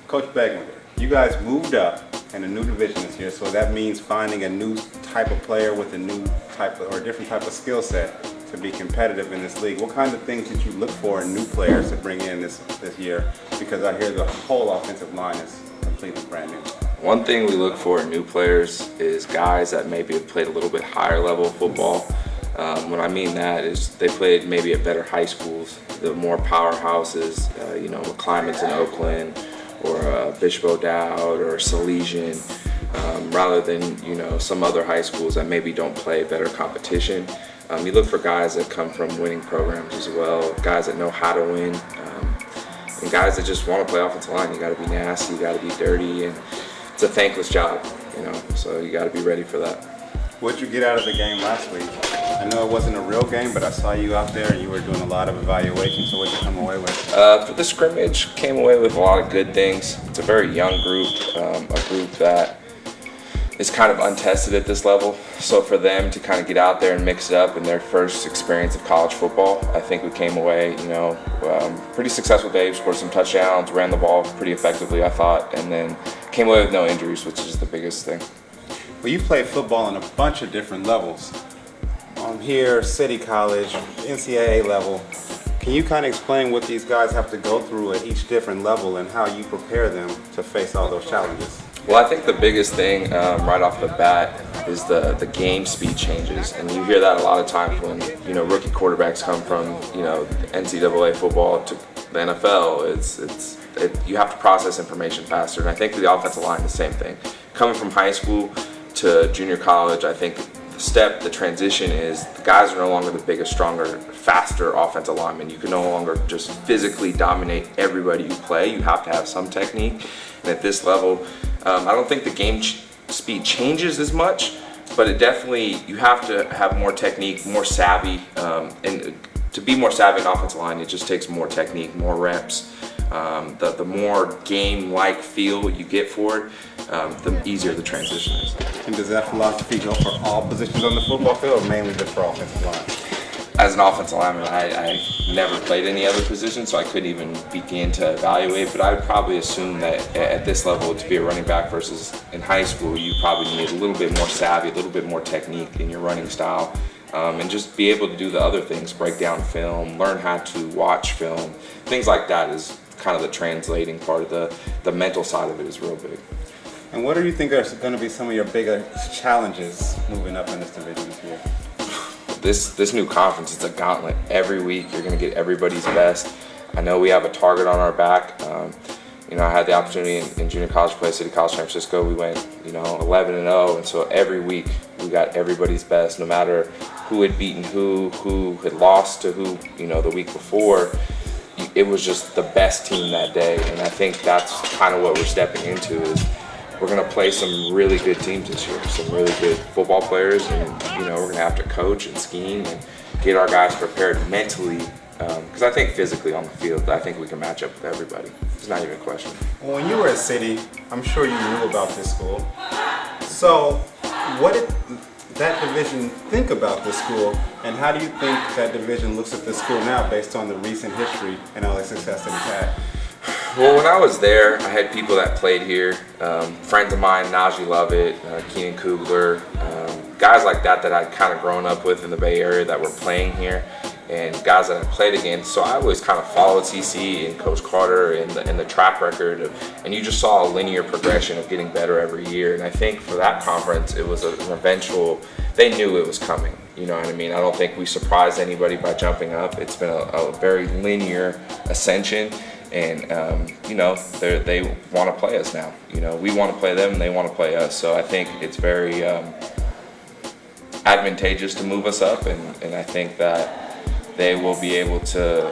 Coach Beglinger, you guys moved up in a new division this year, so that means finding a new type of player with a new type of, or a different type of skill set to be competitive in this league. What kind of things did you look for in new players to bring in this year? Because I hear the whole offensive line is completely brand new. One thing we look for in new players is guys that maybe have played a little bit higher level of football. What I mean that is they played maybe at better high schools, the more powerhouses, McClymonds in Oakland, or Bishop O'Dowd or Salesian, rather than some other high schools that maybe don't play better competition. You look for guys that come from winning programs as well, guys that know how to win, and guys that just want to play offensive line. You got to be nasty, you got to be dirty, and it's a thankless job, so you got to be ready for that. What'd you get out of the game last week? I know it wasn't a real game, but I saw you out there and you were doing a lot of evaluation, so what'd you come away with? For the scrimmage, came away with a lot of good things. It's a very young group, a group that is kind of untested at this level. So for them to kind of get out there and mix it up in their first experience of college football, I think we came away, pretty successful day. We scored some touchdowns, ran the ball pretty effectively, I thought, and then came away with no injuries, which is the biggest thing. Well, you played football on a bunch of different levels. Here, City College, NCAA level. Can you kind of explain what these guys have to go through at each different level and how you prepare them to face all those challenges? Well, I think the biggest thing right off the bat is the game speed changes, and you hear that a lot of times when rookie quarterbacks come from NCAA football to the NFL. You have to process information faster, and I think for the offensive line, the same thing. Coming from high school to junior college, I think the transition is the guys are no longer the biggest, stronger, faster offensive linemen. You can no longer just physically dominate everybody you play. You have to have some technique. And at this level, I don't think the game speed changes as much, but it definitely, you have to have more technique, more savvy. And to be more savvy in offensive line, it just takes more technique, more reps. The more game-like feel you get for it, the easier the transition is. And does that philosophy go for all positions on the football field, or mainly just for offensive line? As an offensive lineman, I never played any other position, so I couldn't even begin to evaluate, but I would probably assume that at this level, to be a running back versus in high school, you probably need a little bit more savvy, a little bit more technique in your running style, and just be able to do the other things, break down film, learn how to watch film. Things like that is kind of the translating part of the mental side of it is real big. And what do you think are going to be some of your biggest challenges moving up in this division this year? This new conference, it's a gauntlet. Every week you're going to get everybody's best. I know we have a target on our back. I had the opportunity in junior college to play City College San Francisco. We went 11-0, and so every week we got everybody's best, no matter who had beaten who had lost to who the week before. It was just the best team that day, and I think that's kind of what we're stepping into is we're going to play some really good teams this year, some really good football players, and we're going to have to coach and scheme and get our guys prepared mentally, because I think physically on the field, I think we can match up with everybody. It's not even a question. Well, when you were at City, I'm sure you knew about this school. So what did that division think about this school, and how do you think that division looks at this school now based on the recent history and all the success that it's had? Well, when I was there, I had people that played here, friends of mine, Najee Lovett, Keenan Kugler, guys like that I'd kind of grown up with in the Bay Area that were playing here, and guys that I played against. So I always kind of followed CC and Coach Carter and the track record, and you just saw a linear progression of getting better every year. And I think for that conference, it was an eventual, they knew it was coming. You know what I mean? I don't think we surprised anybody by jumping up. It's been a very linear ascension. And they want to play us now. We want to play them, and they want to play us. So I think it's very advantageous to move us up, and I think that they will be able to,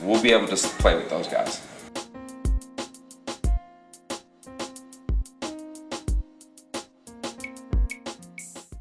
we'll be able to play with those guys.